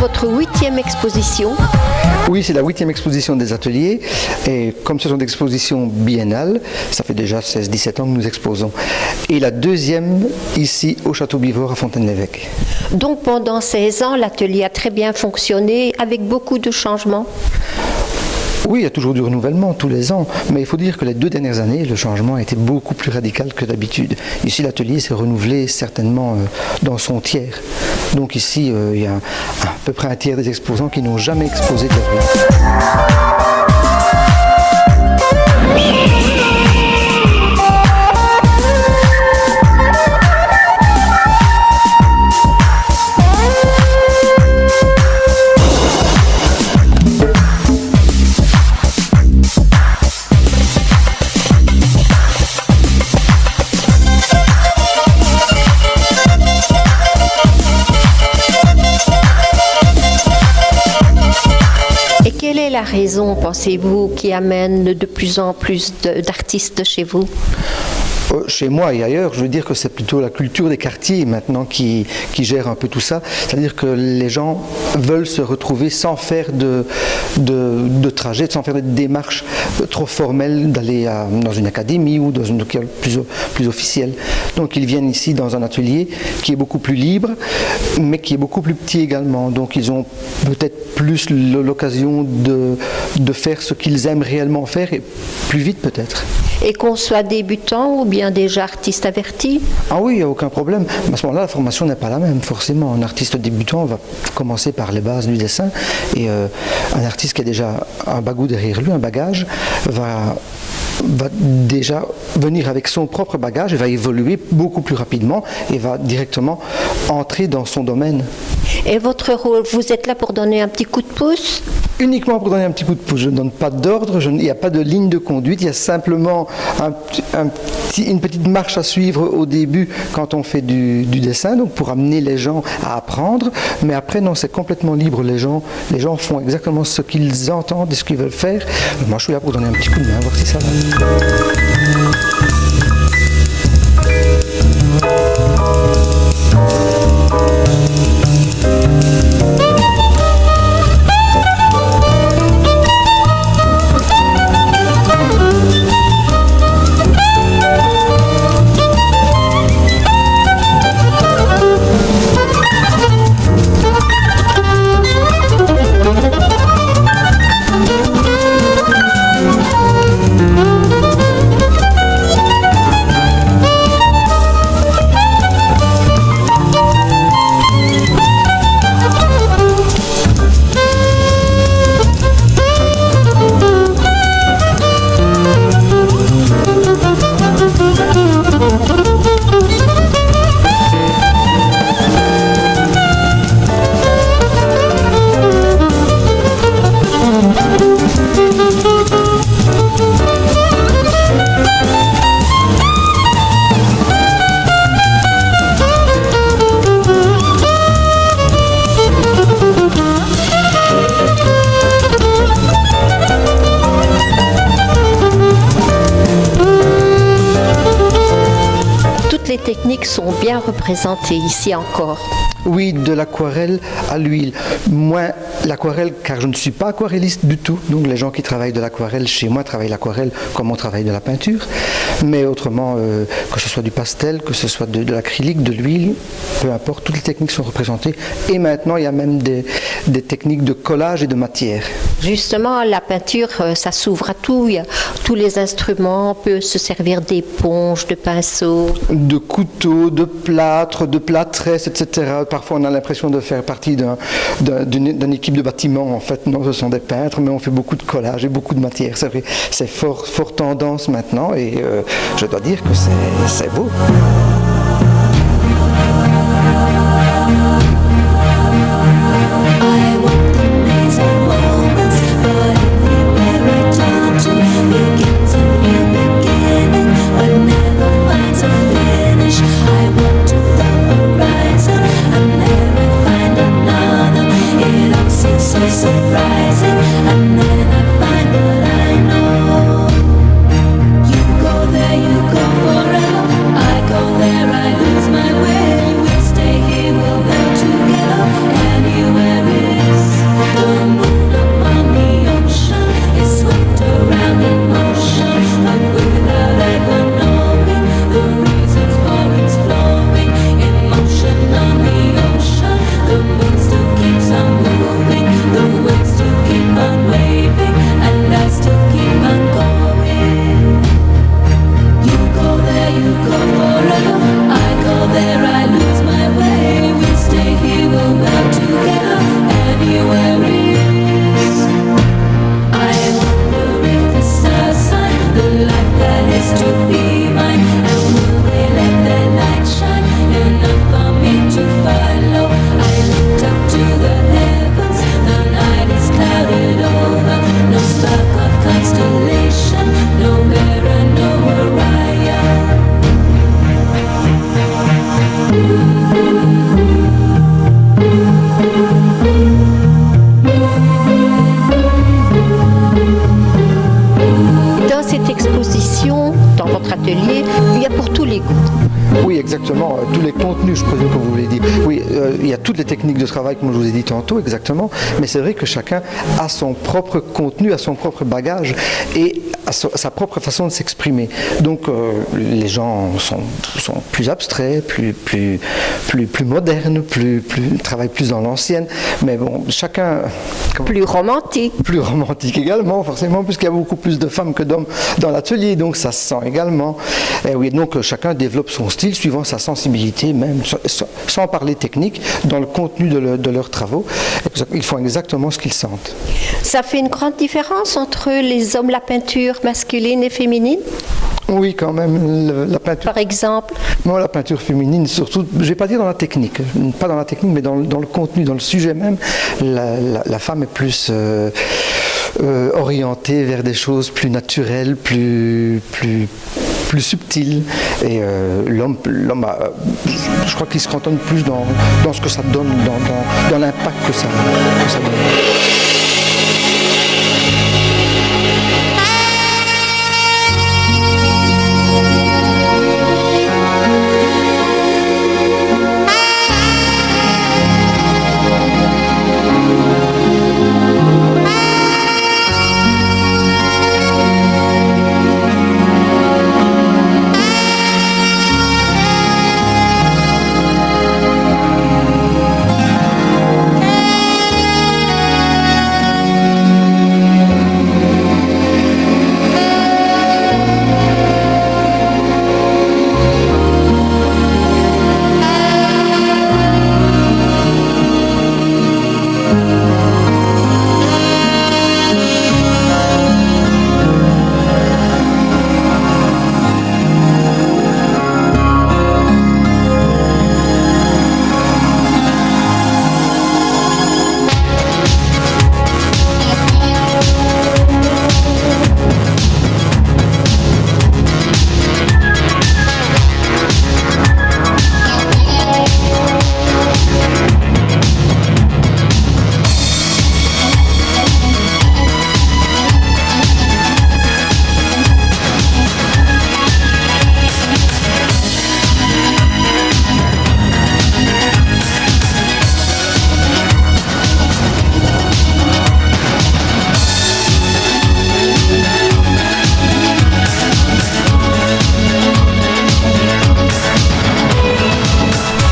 Votre 8e exposition. Oui, c'est la 8e exposition des ateliers et comme ce sont des expositions biennales, ça fait déjà 16-17 ans que nous exposons. Et la 2e ici au Château Bivort à Fontaine-l'Évêque. Donc pendant 16 ans, l'atelier a très bien fonctionné avec beaucoup de changements. Oui, il y a toujours du renouvellement tous les ans, mais il faut dire que les 2 dernières années, le changement a été beaucoup plus radical que d'habitude. Ici, l'atelier s'est renouvelé certainement dans son tiers. Donc ici, il y a à peu près un tiers des exposants qui n'ont jamais exposé de leur vie. Quelle est la raison, pensez-vous, qui amène de plus en plus d'artistes chez vous ? Chez moi et ailleurs, je veux dire que c'est plutôt la culture des quartiers maintenant qui gère un peu tout ça. C'est-à-dire que les gens veulent se retrouver sans faire de trajet, sans faire de démarches trop formelles d'aller dans une académie ou dans une école plus officielle. Donc ils viennent ici dans un atelier qui est beaucoup plus libre, mais qui est beaucoup plus petit également. Donc ils ont peut-être plus l'occasion de faire ce qu'ils aiment réellement faire et plus vite peut-être. Et qu'on soit débutant ou bien déjà artiste averti ? Ah oui, il n'y a aucun problème. À ce moment-là, la formation n'est pas la même, forcément. Un artiste débutant va commencer par les bases du dessin et un artiste qui a déjà un bagou derrière lui, un bagage, va déjà venir avec son propre bagage et va évoluer beaucoup plus rapidement et va directement entrer dans son domaine. Et votre rôle, vous êtes là pour donner un petit coup de pouce ? Uniquement pour donner un petit coup de pouce. Je ne donne pas d'ordre, il n'y a pas de ligne de conduite, il y a simplement une petite marche à suivre au début quand on fait du dessin, donc pour amener les gens à apprendre, mais après non, c'est complètement libre, les gens font exactement ce qu'ils entendent et ce qu'ils veulent faire. Moi je suis là pour donner un petit coup de main, voir si ça va. Les techniques sont bien représentées ici encore. Oui, de l'aquarelle à l'huile. Moins l'aquarelle, car je ne suis pas aquarelliste du tout. Donc les gens qui travaillent de l'aquarelle chez moi travaillent l'aquarelle comme on travaille de la peinture. Mais autrement, que ce soit du pastel, que ce soit de l'acrylique, de l'huile, peu importe, toutes les techniques sont représentées. Et maintenant, il y a même des techniques de collage et de matière. Justement, la peinture, ça s'ouvre à tout. Il y a tous les instruments, on peut se servir d'éponges, de pinceaux. De couteaux, de plâtre, de plâtresses, etc. Parfois, on a l'impression de faire partie d'une équipe de bâtiment. En fait, non, ce sont des peintres, mais on fait beaucoup de collages et beaucoup de matière. C'est vrai, c'est fort tendance maintenant, et je dois dire que c'est beau. Dans votre atelier, il y a pour tous les goûts. Oui, exactement. Tous les contenus, je présume que vous voulez dire. Oui, il y a toutes les techniques de travail, comme je vous ai dit tantôt, exactement. Mais c'est vrai que chacun a son propre contenu, a son propre bagage et a sa propre façon de s'exprimer. Donc, les gens sont plus abstraits, plus modernes, travaillent plus dans l'ancienne. Mais bon, chacun... Plus romantique. Plus romantique également, forcément, puisqu'il y a beaucoup plus de femmes que d'hommes dans l'atelier. Donc, ça se sent également. Et oui, donc, chacun développe son style suivant sa sensibilité, même sans parler technique, dans le contenu de leurs travaux. Ils font exactement ce qu'ils sentent. Ça fait une grande différence entre les hommes, la peinture masculine et féminine? Oui, quand même. La peinture... Par exemple? Moi, la peinture féminine, surtout, je ne vais pas dire dans la technique, pas dans la technique, mais dans le contenu, dans le sujet même, la femme est plus orientée vers des choses plus naturelles, plus subtiles. Et l'homme je crois qu'il se cantonne plus dans ce que ça donne, dans l'impact que ça donne.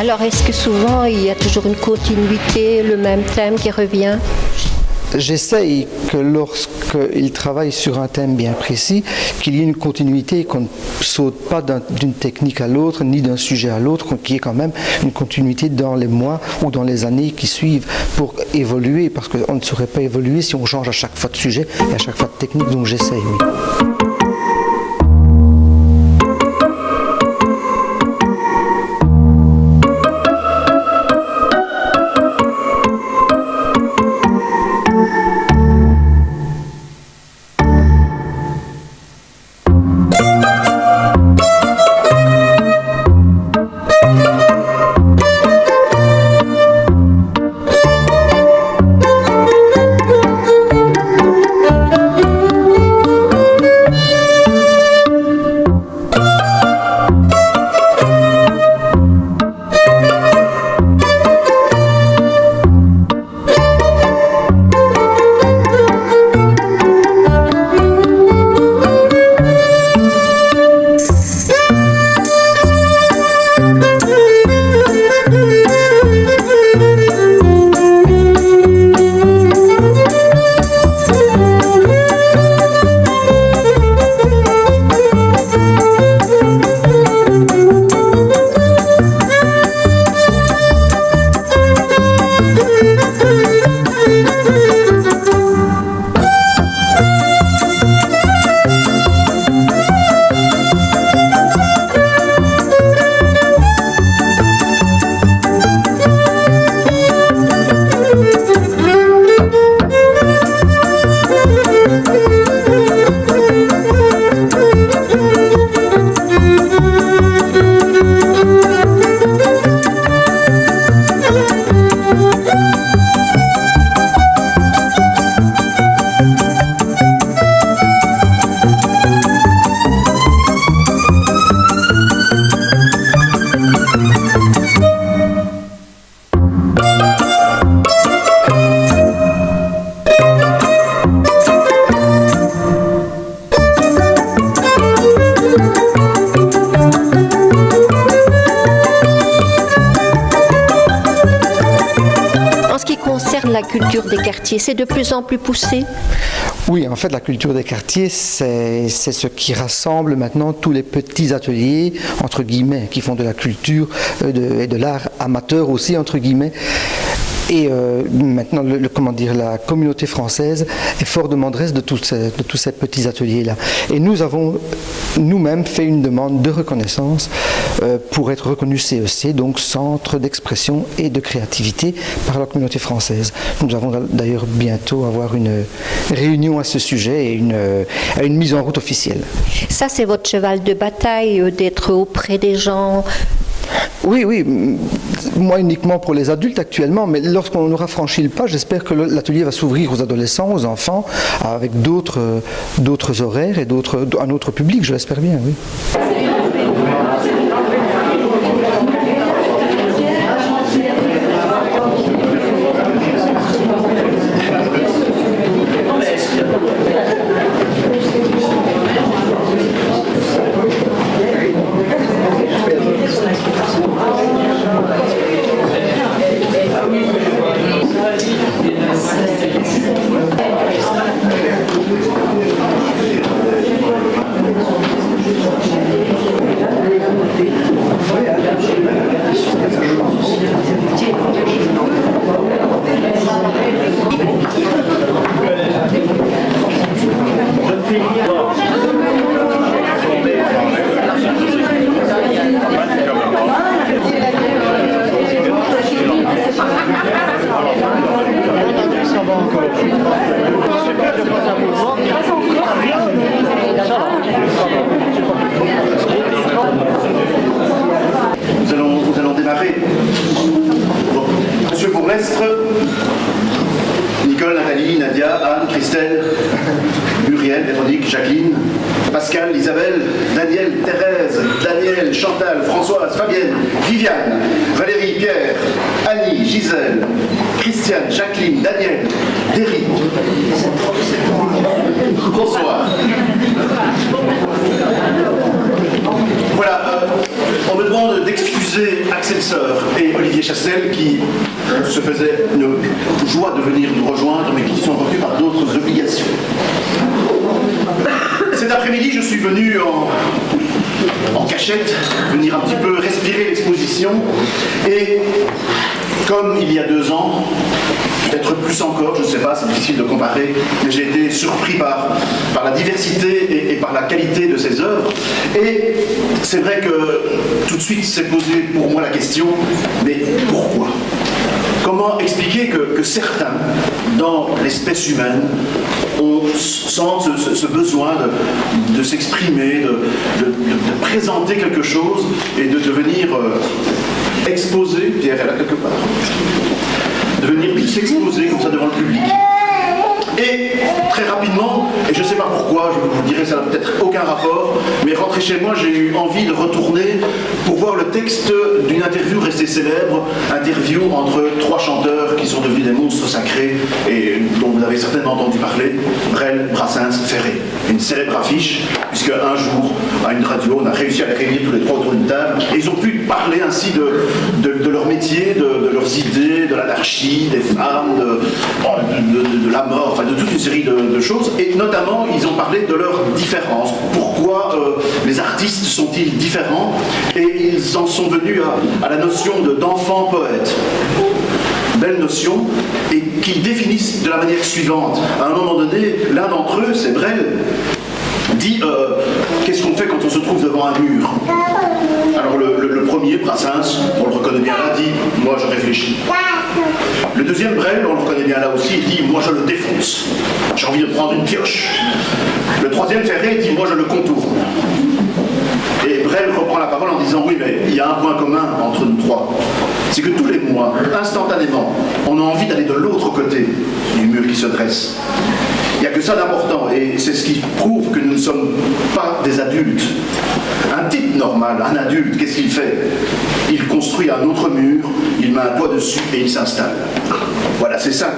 Alors, est-ce que souvent, il y a toujours une continuité, le même thème qui revient? j'essaye que lorsqu'il travaille sur un thème bien précis, qu'il y ait une continuité, qu'on ne saute pas d'une technique à l'autre, ni d'un sujet à l'autre, qu'il y ait quand même une continuité dans les mois ou dans les années qui suivent pour évoluer, parce qu'on ne saurait pas évoluer si on change à chaque fois de sujet et à chaque fois de technique, donc j'essaye, oui. La culture des quartiers, c'est de plus en plus poussé? Oui, en fait, la culture des quartiers, c'est ce qui rassemble maintenant tous les petits ateliers, entre guillemets, qui font de la culture et de l'art amateur aussi, entre guillemets. Et maintenant, la communauté française est fort demanderesse de tous ces petits ateliers-là. Et nous avons nous-mêmes fait une demande de reconnaissance pour être reconnu CEC, donc Centre d'expression et de créativité par la communauté française. Nous allons d'ailleurs bientôt avoir une réunion à ce sujet et une mise en route officielle. Ça, c'est votre cheval de bataille, d'être auprès des gens? Oui, moi uniquement pour les adultes actuellement, mais lorsqu'on aura franchi le pas, j'espère que l'atelier va s'ouvrir aux adolescents, aux enfants, avec d'autres horaires et un autre public, je l'espère bien, oui. Nous allons démarrer. Bon. Monsieur Bourgmestre, Nicole, Nathalie, Nadia, Anne, Christelle, Muriel, Véronique, Jacqueline, Pascal, Isabelle, Daniel, Thérèse, Daniel, Chantal, Françoise, Fabienne, Viviane, Valérie, Pierre, Annie, Gisèle, Christiane, Jacqueline, Daniel, Derry. Bonsoir. Voilà, on me me demande d'excuser Axel Sœur et Olivier Chassel qui se faisaient une joie de venir nous rejoindre mais qui sont retenus par d'autres obligations. Cet après-midi, je suis venu en cachette, venir un petit peu respirer l'exposition et comme il y a 2 ans, peut-être plus encore, je ne sais pas, c'est difficile de comparer, mais j'ai été surpris par la diversité et par la qualité de ces œuvres. Et c'est vrai que tout de suite s'est posé pour moi la question, mais pourquoi ? Comment expliquer que certains, dans l'espèce humaine, sentent ce besoin de s'exprimer, de présenter quelque chose et de devenir exposé, Pierre est là quelque part, de venir s'exposer comme ça devant le public. Et très rapidement, et je ne sais pas pourquoi, je vous dirais ça n'a peut-être aucun rapport, mais rentré chez moi, j'ai eu envie de retourner pour voir le texte d'une interview restée célèbre, interview entre 3 chanteurs qui sont devenus des monstres sacrés et dont vous avez certainement entendu parler, Brel, Brassens, Ferré. Une célèbre affiche, puisque un jour, à une radio, on a réussi à les réunir tous les 3 autour d'une table, et ils ont pu parler ainsi de leur métier, de leurs idées, de l'anarchie, des femmes, de la mort, enfin de toute une série de choses, et notamment ils ont parlé de leurs différences. Pourquoi les artistes sont-ils différents? Et ils en sont venus à la notion d'enfant poète. Belle notion, et qu'ils définissent de la manière suivante. À un moment donné, l'un d'entre eux, c'est Brel, dit qu'est-ce qu'on fait quand on se trouve devant un mur? Alors le premier, Brassens, on le reconnaît bien là, dit moi je réfléchis. Le deuxième, Brel, on le reconnaît bien là aussi, il dit moi je le défonce, j'ai envie de prendre une pioche. Le troisième, Ferré, dit moi je le contourne. Et Brel reprend la parole en disant oui, mais il y a un point commun entre nous 3, c'est que tous les mois, instantanément, on a envie d'aller de l'autre côté du mur qui se dresse. Il n'y a que ça d'important, et c'est ce qui prouve que nous ne sommes pas des adultes. Un type normal, un adulte, qu'est-ce qu'il fait? Il construit un autre mur, il met un toit dessus et il s'installe. Voilà, c'est ça.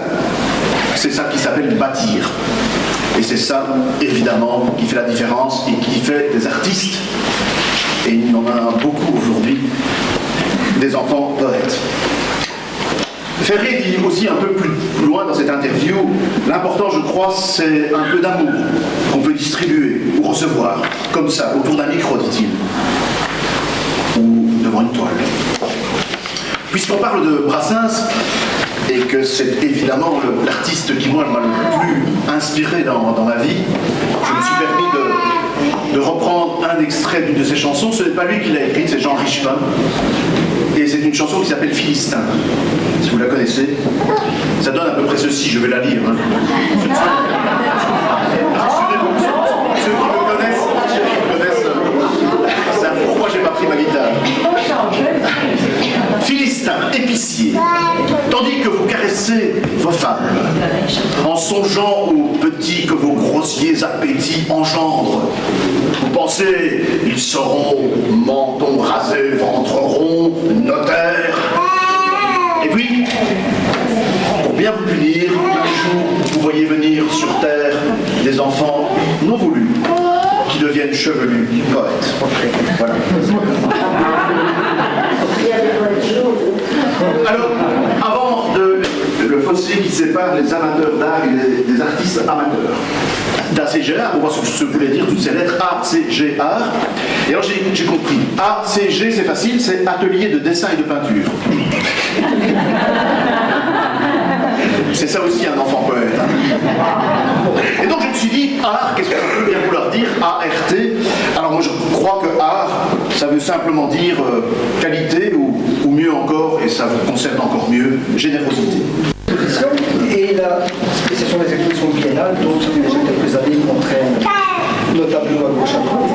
C'est ça qui s'appelle bâtir. Et c'est ça, évidemment, qui fait la différence et qui fait des artistes, et il y en a beaucoup aujourd'hui, des enfants poètes. Ferré dit aussi un peu plus loin dans cette interview, l'important je crois c'est un peu d'amour qu'on peut distribuer ou recevoir, comme ça, autour d'un micro, dit-il, ou devant une toile. Puisqu'on parle de Brassens, et que c'est évidemment l'artiste qui moi m'a le plus inspiré dans ma vie, je me suis permis de reprendre un extrait d'une de ses chansons. Ce n'est pas lui qui l'a écrite, c'est Jean Richepin. Et c'est une chanson qui s'appelle Philistin. Si vous la connaissez, ça donne à peu près ceci, je vais la lire. Ceux qui me connaissent, savent pourquoi j'ai pas pris ma guitare. Philistin, épicier, tandis que vous caressez vos femmes, en songeant aux petits que vos grossiers appétits engendrent, vous pensez, ils seront menton rasé, ventre rond, notaire. Et puis, pour bien vous punir, un jour, vous voyez venir sur terre des enfants non voulus, qui deviennent chevelus poètes. Voilà. Alors, avant le fossé qui sépare les amateurs d'art et les artistes amateurs, d'ACG Art, on voit ce que voulait dire toutes ces lettres ACG Art. Et alors j'ai compris. ACG, c'est facile, c'est atelier de dessin et de peinture. C'est ça aussi un enfant poète. Hein. Et donc je me suis dit, art, qu'est-ce que ça peut bien vouloir dire? ART. Alors moi je crois que art, ça veut simplement dire qualité ou mieux encore, et ça vous concerne encore mieux, générosité. Et la spécialisation des expositions biennales, donc ça fait déjà quelques années qu'on traîne nos tableaux à gauche à droite.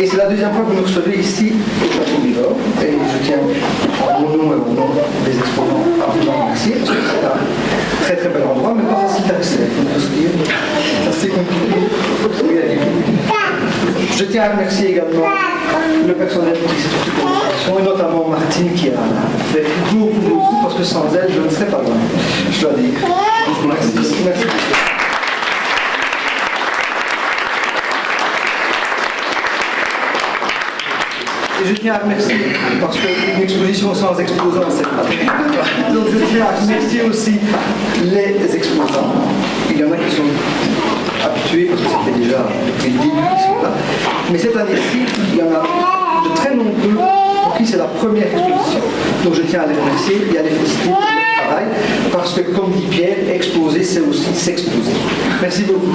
Et c'est la deuxième fois que vous nous recevez ici au Château Bigorre. Et je tiens, en mon nom et au nom des exposants, à vous en remercier, parce que c'est un très très bel endroit, mais pas facile d'accès. C'est assez compliqué. Je tiens à remercier également le personnel qui s'est occupé de l'opération, et notamment Martine qui a fait beaucoup, parce que sans elle, je ne serais pas loin. Je dois dire. Merci. Merci. Et je tiens à remercier, parce qu'une exposition sans exposants, c'est pas terrible. Donc je tiens à remercier aussi les exposants. Il y en a qui sont habitués, parce que c'était déjà depuis le début qu'ils sont là. Mais cette année-ci, il y en a de très nombreux pour qui c'est la première exposition. Donc je tiens à les remercier et à les féliciter pour leur travail, parce que comme dit Pierre, exposer, c'est aussi s'exposer. Merci beaucoup.